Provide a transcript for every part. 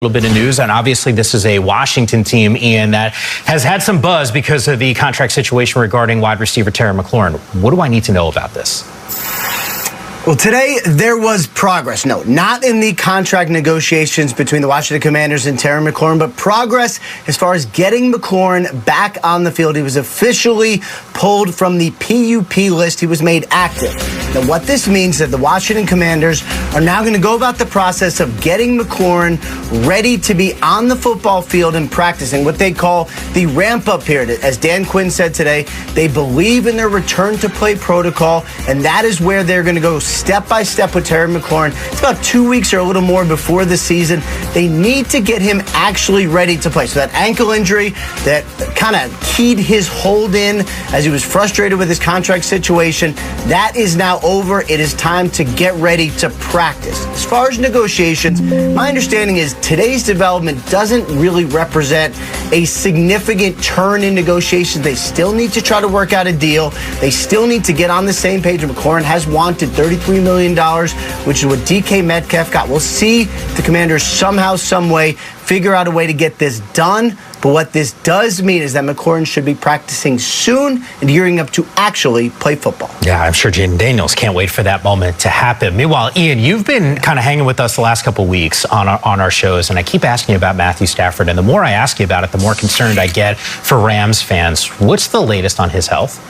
Little bit of news, and obviously this is a Washington team, Ian, that has had some buzz because of the contract situation regarding wide receiver Terry McLaurin. What do I need to know about this? Well, today there was progress. No, not in the contract negotiations between the Washington Commanders and Terry McLaurin, but progress as far as getting McLaurin back on the field. He was officially pulled from the PUP list. He was made active. Now, what this means is that the Washington Commanders are now going to go about the process of getting McLaurin ready to be on the football field and practicing, what they call the ramp-up period. As Dan Quinn said today, they believe in their return-to-play protocol, and that is where they're going to go step by step with Terry McLaurin. It's about 2 weeks or a little more before the season. They need to get him actually ready to play. So that ankle injury that kind of keyed his hold in as he was frustrated with his contract situation, that is now over. It is time to get ready to practice. As far as negotiations, my understanding is today's development doesn't really represent a significant turn in negotiations. They still need to try to work out a deal. They still need to get on the same page. McLaurin has wanted $33 million, which is what DK Metcalf got. We'll see if the Commanders somehow, some way, figure out a way to get this done. But what this does mean is that McLaurin should be practicing soon and gearing up to actually play football. Yeah, I'm sure Jaden Daniels can't wait for that moment to happen. Meanwhile, Ian, you've been kind of hanging with us the last couple of weeks on our shows, and I keep asking you about Matthew Stafford. And the more I ask you about it, the more concerned I get for Rams fans. What's the latest on his health?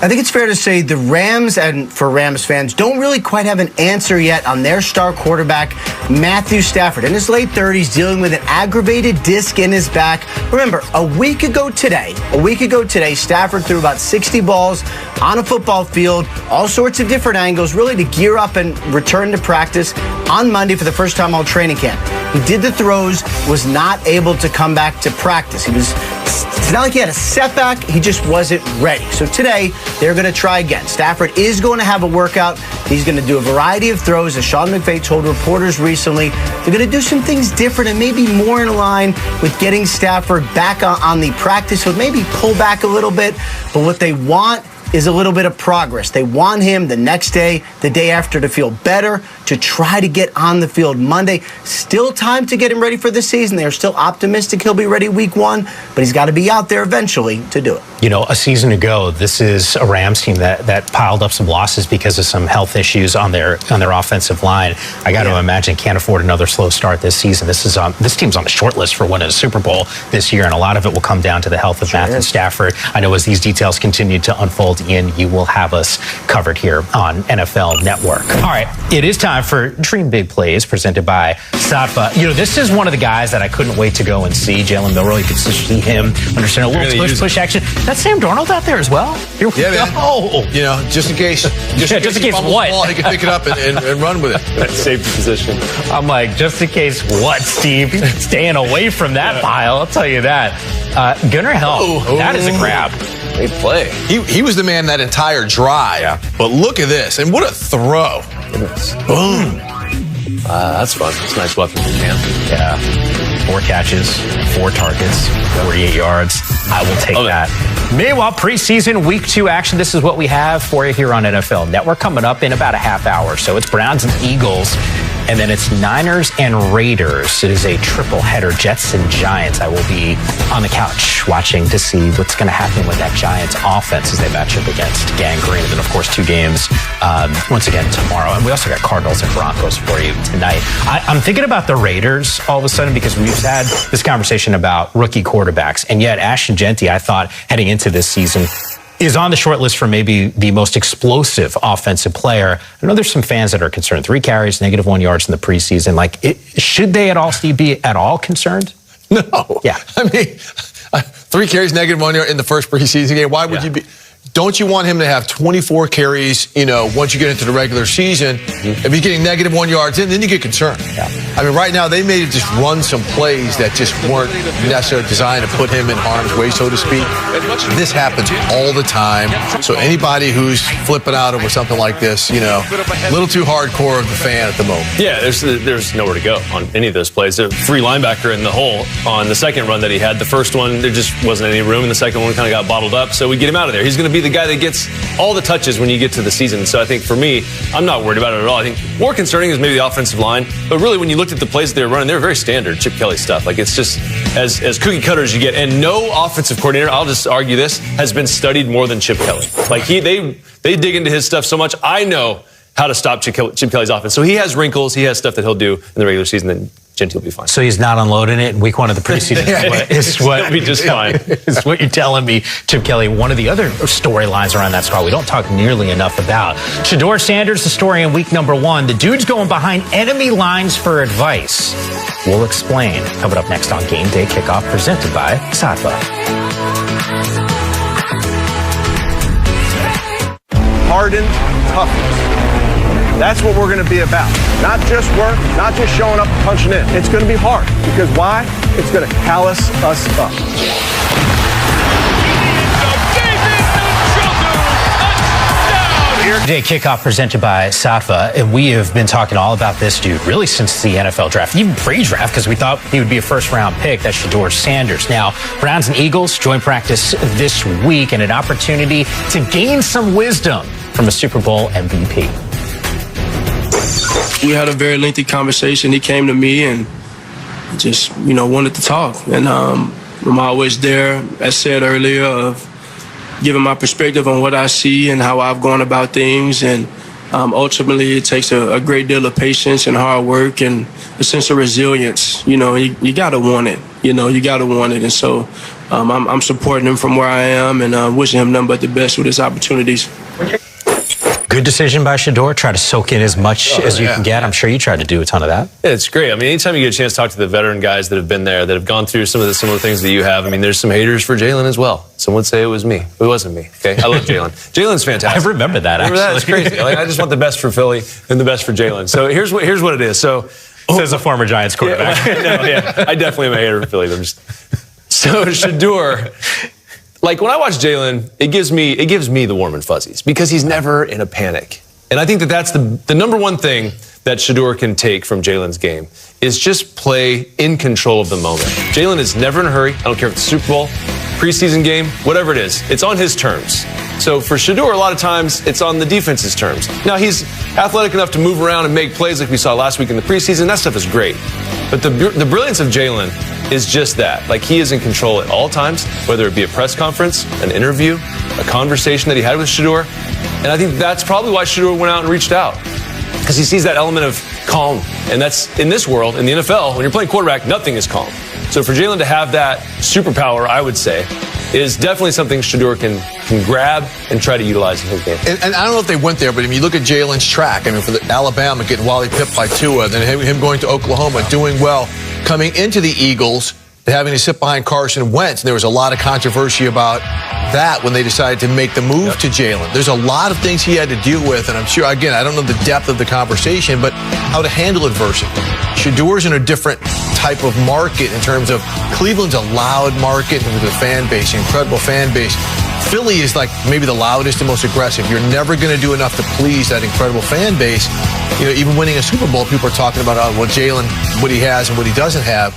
I think it's fair to say the Rams, and for Rams fans, don't really quite have an answer yet on their star quarterback, Matthew Stafford. In his late 30s, dealing with an aggravated disc in his back. Remember, a week ago today, Stafford threw about 60 balls on a football field, all sorts of different angles, really to gear up and return to practice on Monday for the first time all training camp. He did the throws, was not able to come back to practice. It's not like he had a setback, he just wasn't ready. So today, they're going to try again. Stafford is going to have a workout. He's going to do a variety of throws, as Sean McVay told reporters recently. They're going to do some things different and maybe more in line with getting Stafford back on the practice field, maybe pull back a little bit. But what they want is a little bit of progress. They want him the next day, the day after, to feel better, to try to get on the field Monday. Still time to get him ready for the season. They're still optimistic he'll be ready week 1, but he's got to be out there eventually to do it. You know, a season ago, this is a Rams team that piled up some losses because of some health issues on their offensive line. I got to imagine can't afford another slow start this season. This team's on the short list for winning a Super Bowl this year, and a lot of it will come down to the health of Matthew Stafford. I know as these details continue to unfold, Ian, you will have us covered here on NFL Network. All right, it is time for Dream Big Plays presented by Satva. You know, this is one of the guys that I couldn't wait to go and see. Jalen Milroe, you can see him, understand a little push action. That's Sam Darnold out there as well? Here we go. Man. You know, just in case. Just in case what? Ball, he can pick it up and run with it. That safety position. I'm like, just in case what, Steve? Staying away from that pile, I'll tell you that. Gunnar Helm, that is a grab. Great play. He was the man that entire drive. Yeah. But look at this. And what a throw. Goodness. Boom. That's fun. It's a nice weapon for Cam. Yeah. 4 catches, 4 targets, 48 yards. I will take that. Meanwhile, preseason week 2 action. This is what we have for you here on NFL Network coming up in about a half hour. So it's Browns and Eagles. And then it's Niners and Raiders. It is a triple header, Jets and Giants. I will be on the couch watching to see what's going to happen with that Giants offense as they match up against Gangrene. And then, of course, 2 games once again tomorrow. And we also got Cardinals and Broncos for you tonight. I'm thinking about the Raiders all of a sudden because we've had this conversation about rookie quarterbacks. And yet Ashton Jeanty, I thought, heading into this season, is on the short list for maybe the most explosive offensive player. I know there's some fans that are concerned. 3 carries, -1 yards in the preseason. Should they at all, Steve, be at all concerned? No. Yeah. I mean, 3 carries, -1 yard in the first preseason game. Why would you be? Don't you want him to have 24 carries, once you get into the regular season? If he's getting -1 yards in, then you get concerned. Yeah. I mean, right now, they may just run some plays that just weren't necessarily designed to put him in harm's way, so to speak. This happens all the time. So anybody who's flipping out over something like this, a little too hardcore of the fan at the moment. Yeah, there's nowhere to go on any of those plays. There's a free linebacker in the hole on the second run that he had. The first one, there just wasn't any room, and the second one kind of got bottled up. So we get him out of there. He's going to to be the guy that gets all the touches when you get to the season. So I think for me, I'm not worried about it at all. I think more concerning is maybe the offensive line. But really, when you looked at the plays that they were running, they were very standard Chip Kelly stuff. Like, it's just as cookie cutter as you get. And no offensive coordinator, I'll just argue this, has been studied more than Chip Kelly. Like, they dig into his stuff so much. I know how to stop Chip Kelly's offense. So he has wrinkles. He has stuff that he'll do in the regular season that Genty will be fine. So he's not unloading it in week 1 of the preseason. He'll be just fine. Is what you're telling me, Chip Kelly. One of the other storylines around that squad we don't talk nearly enough about. Shedeur Sanders, the story in week number 1. The dude's going behind enemy lines for advice. We'll explain. Coming up next on Game Day Kickoff, presented by Satva. Hardened toughness. That's what we're going to be about. Not just work, not just showing up and punching in. It's going to be hard. Because why? It's going to callous us up. Today Kickoff presented by Satva, and we have been talking all about this dude really since the NFL draft, even pre-draft, because we thought he would be a first-round pick. That's Shedeur Sanders. Now, Browns and Eagles joint practice this week, and an opportunity to gain some wisdom from a Super Bowl MVP. We had a very lengthy conversation. He came to me and just, wanted to talk. And I'm always there, as said earlier, of giving my perspective on what I see and how I've gone about things. And ultimately, it takes a great deal of patience and hard work and a sense of resilience. You got to want it. You got to want it. And so I'm supporting him from where I am and wishing him nothing but the best with his opportunities. Good decision by Shedeur. Try to soak in as much as you can get. I'm sure you tried to do a ton of that. Yeah, it's great. I mean, anytime you get a chance to talk to the veteran guys that have been there, that have gone through some of the similar things that you have, I mean, there's some haters for Jalen as well. Some would say it was me. It wasn't me, okay? I love Jalen. Jalen's fantastic. I remember that, actually. That's crazy. Like, I just want the best for Philly and the best for Jalen. So here's what it is. So, says a former Giants quarterback. I definitely am a hater for Philly. So Shedeur, like, when I watch Jalen, it gives me the warm and fuzzies because he's never in a panic. And I think that's the number one thing that Shedeur can take from Jalen's game is just play in control of the moment. Jalen is never in a hurry. I don't care if it's Super Bowl, preseason game, whatever it is. It's on his terms. So for Shedeur, a lot of times, it's on the defense's terms. Now, he's athletic enough to move around and make plays like we saw last week in the preseason. That stuff is great. But the brilliance of Jalen is just that. Like, he is in control at all times, whether it be a press conference, an interview, a conversation that he had with Shedeur. And I think that's probably why Shedeur went out and reached out. Because he sees that element of calm. And that's, in this world, in the NFL, when you're playing quarterback, nothing is calm. So for Jalen to have that superpower, I would say, is definitely something Shedeur can grab and try to utilize in his game. And I don't know if they went there, but if you look at Jalen's track, I mean, for the Alabama getting Wally pipped by Tua, then him going to Oklahoma, doing well, coming into the Eagles, having to sit behind Carson Wentz. And there was a lot of controversy about that when they decided to make the move to Jalen. There's a lot of things he had to deal with, and I'm sure, again, I don't know the depth of the conversation, but how to handle adversity. Shedeur's in a different type of market in terms of Cleveland's a loud market with a fan base, incredible fan base. Philly is like maybe the loudest and most aggressive. You're never going to do enough to please that incredible fan base. Even winning a Super Bowl, people are talking about what Jalen, what he has and what he doesn't have.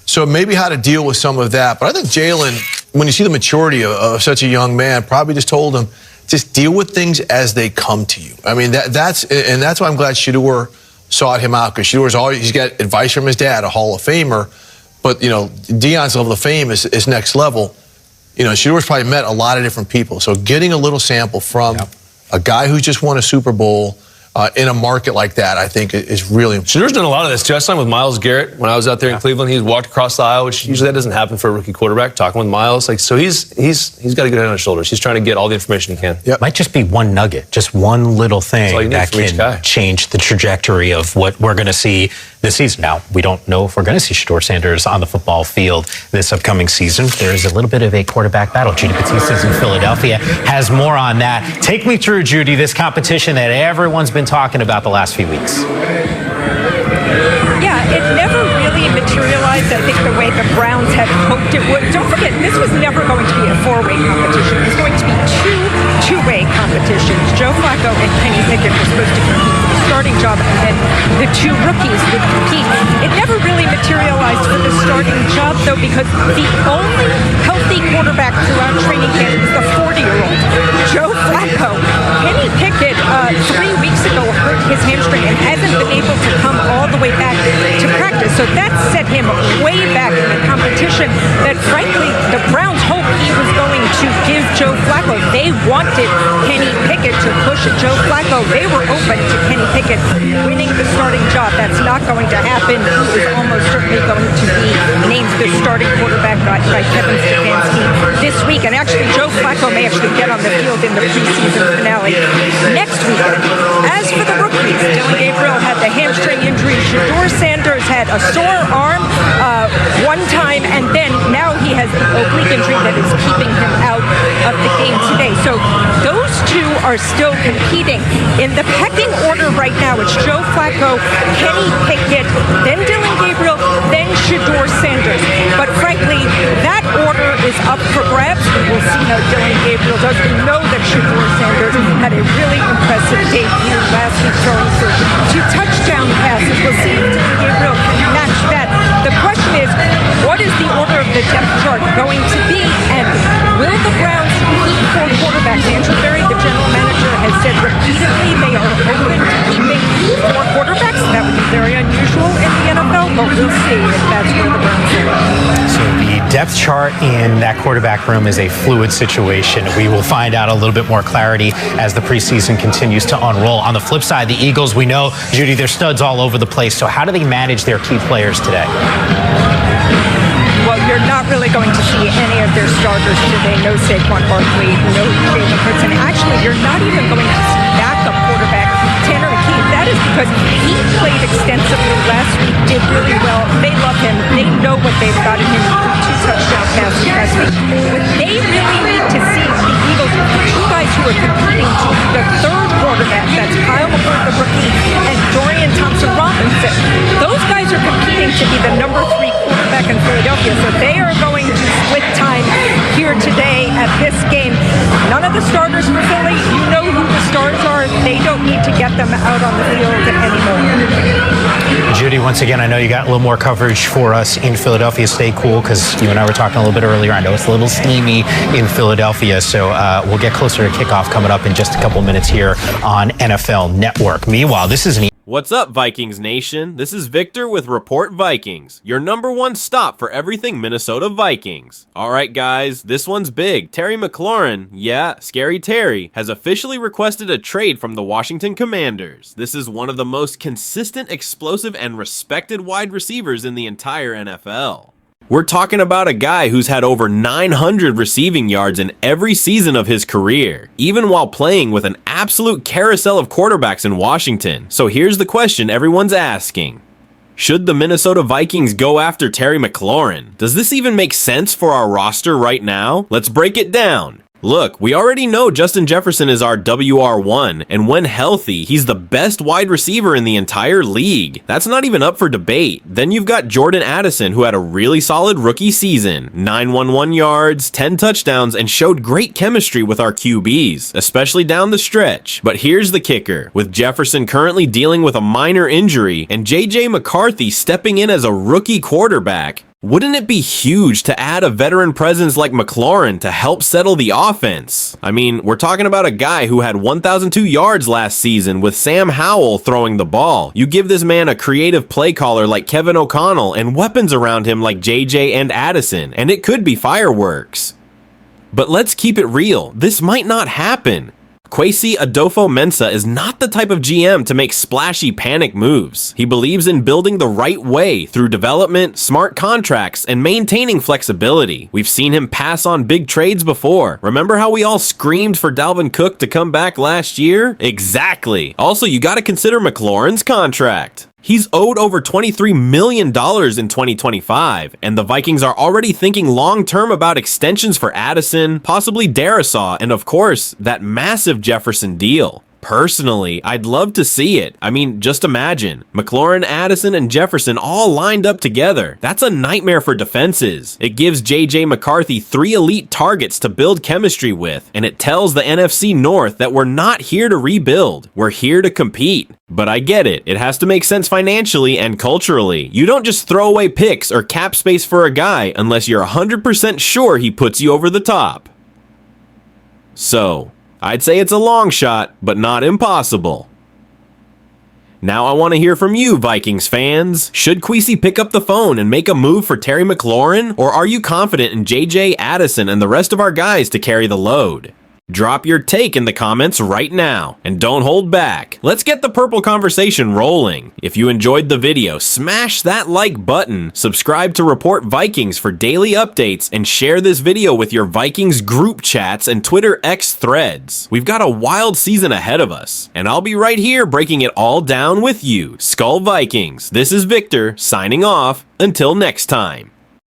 So maybe how to deal with some of that. But I think Jalen, when you see the maturity of such a young man, probably just told him, just deal with things as they come to you. I mean, that's why I'm glad Shedeur sought him out, because he's got advice from his dad, a Hall of Famer. But, Deion's level of fame is next level. Shedeur's probably met a lot of different people. So getting a little sample from a guy who's just won a Super Bowl in a market like that, I think, is really important. Shedeur's done a lot of this, too. I signed with Myles Garrett when I was out there in Cleveland. He's walked across the aisle, which usually that doesn't happen for a rookie quarterback, talking with Myles. So he's got a good head on his shoulders. He's trying to get all the information he can. Yep. Might just be one nugget, just one little thing that can change the trajectory of what we're going to see this season. Now, we don't know if we're going to see Shedeur Sanders on the football field this upcoming season. There is a little bit of a quarterback battle. Judy Batista's in Philadelphia has more on that. Take me through, Judy, this competition that everyone's been talking about the last few weeks. Yeah, it never really materialized, I think, the way the Browns had hoped it would. Don't forget, this was never going to be a four-way competition. It was going to be two-way competitions. Joe Flacco and Kenny Pickett were supposed to compete for the starting job, and then the two rookies would compete. It never really materialized for the starting job, though, because the only healthy quarterback throughout training camp is the 40-year-old. Joe Flacco. Kenny Pickett 3 weeks ago hurt his hamstring and hasn't been able to come all the way back to practice. So that set him way back in the competition that, frankly, the Browns hoped he was going to give Joe Flacco. They wanted Kenny Pickett to push Joe Flacco. They were open to Kenny Pickett winning the starting job. That's not going to happen. He is almost certainly going to be named the starting quarterback by Kevin Stefanski this week. And actually, Joe Flacco may actually get on the field in the preseason finale next weekend. As for the rookies, Dylan Gabriel had the hamstring injury. Shedeur Sanders had a sore arm one time, and then now he has the oblique injury that is keeping him out of the game today. So those two are still competing. In the pecking order right now, it's Joe Flacco, Kenny Pickett, then Dylan Gabriel, then Shedeur Sanders. But frankly, that order is up for grabs. We'll see how Dylan Gabriel does. We know that Shedeur Sanders had a really impressive debut last week, throwing for 2 touchdown passes. We'll see if Dylan Gabriel can match that. The question is, what is the order of the depth chart going to be, and will the Browns keep 4 quarterbacks? Andrew Berry, the general manager, has said repeatedly they are open to keeping 4 quarterbacks. That would be very unusual in the NFL, but we'll see if that's where the Browns are. So the depth chart in that quarterback room is a fluid situation. We will find out a little bit more clarity as the preseason continues to unroll. On the flip side, the Eagles, we know, Judy, they're studs all over the place. So how do they manage their key players today? Well, you're not really going to see any of their starters today. No Saquon Barkley, no Jalen Hurts, and actually, you're not even going to see backup quarterback Tanner McKee. That is because he played extensively last week, did really well. They love him. They know what they've got in him. 2 touchdown passes last week. What they really need to see, the Eagles, are 2 guys who are competing to be the 3rd quarterback. That's Kyle McLaurin, the rookie, and Dorian Thompson-Robinson. Those guys are competing to be the number 3 quarterback in Philadelphia. So they are going to split time here today at this game. None of the starters for Philly, you know who the stars are. They don't need to get them out on the field anymore. Judy, once again, I know you got a little more coverage for us in Philadelphia. Stay cool, because you and I were talking a little bit earlier. I know it's a little steamy in Philadelphia, so we'll get closer to kickoff coming up in just a couple minutes here on NFL Network. Meanwhile, this is an What's up, Vikings Nation? This is Victor with Report Vikings, your #1 stop for everything Minnesota Vikings. Alright guys, this one's big. Terry McLaurin, yeah, Scary Terry, has officially requested a trade from the Washington Commanders. This is one of the most consistent, explosive, and respected wide receivers in the entire NFL. We're talking about a guy who's had over 900 receiving yards in every season of his career, even while playing with an absolute carousel of quarterbacks in Washington. So here's the question everyone's asking. Should the Minnesota Vikings go after Terry McLaurin? Does this even make sense for our roster right now? Let's break it down. Look, we already know Justin Jefferson is our WR1, and when healthy, he's the best wide receiver in the entire league. That's not even up for debate. Then you've got Jordan Addison, who had a really solid rookie season. 911 yards, 10 touchdowns, and showed great chemistry with our QBs, especially down the stretch. But here's the kicker. With Jefferson currently dealing with a minor injury, and JJ McCarthy stepping in as a rookie quarterback, wouldn't it be huge to add a veteran presence like McLaurin to help settle the offense? I mean, we're talking about a guy who had 1,002 yards last season with Sam Howell throwing the ball. You give this man a creative play caller like Kevin O'Connell and weapons around him like JJ and Addison, and it could be fireworks. But let's keep it real. This might not happen. Kwesi Adolfo-Mensah is not the type of GM to make splashy panic moves. He believes in building the right way through development, smart contracts, and maintaining flexibility. We've seen him pass on big trades before. Remember how we all screamed for Dalvin Cook to come back last year? Exactly. Also, you gotta consider McLaurin's contract. He's owed over $23 million in 2025, and the Vikings are already thinking long-term about extensions for Addison, possibly Darisaw, and of course, that massive Jefferson deal. Personally, I'd love to see it. I mean, just imagine. McLaurin, Addison, and Jefferson all lined up together. That's a nightmare for defenses. It gives JJ McCarthy 3 elite targets to build chemistry with, and it tells the NFC North that we're not here to rebuild. We're here to compete. But I get it. It has to make sense financially and culturally. You don't just throw away picks or cap space for a guy unless you're 100% sure he puts you over the top. So, I'd say it's a long shot, but not impossible. Now I want to hear from you, Vikings fans. Should Kwesi pick up the phone and make a move for Terry McLaurin, or are you confident in JJ, Addison, and the rest of our guys to carry the load? Drop your take in the comments right now, and don't hold back. Let's get the purple conversation rolling. If you enjoyed the video, smash that like button, subscribe to Report Vikings for daily updates, and share this video with your Vikings group chats and Twitter X threads. We've got a wild season ahead of us, and I'll be right here breaking it all down with you. Skull Vikings, this is Victor, signing off. Until next time.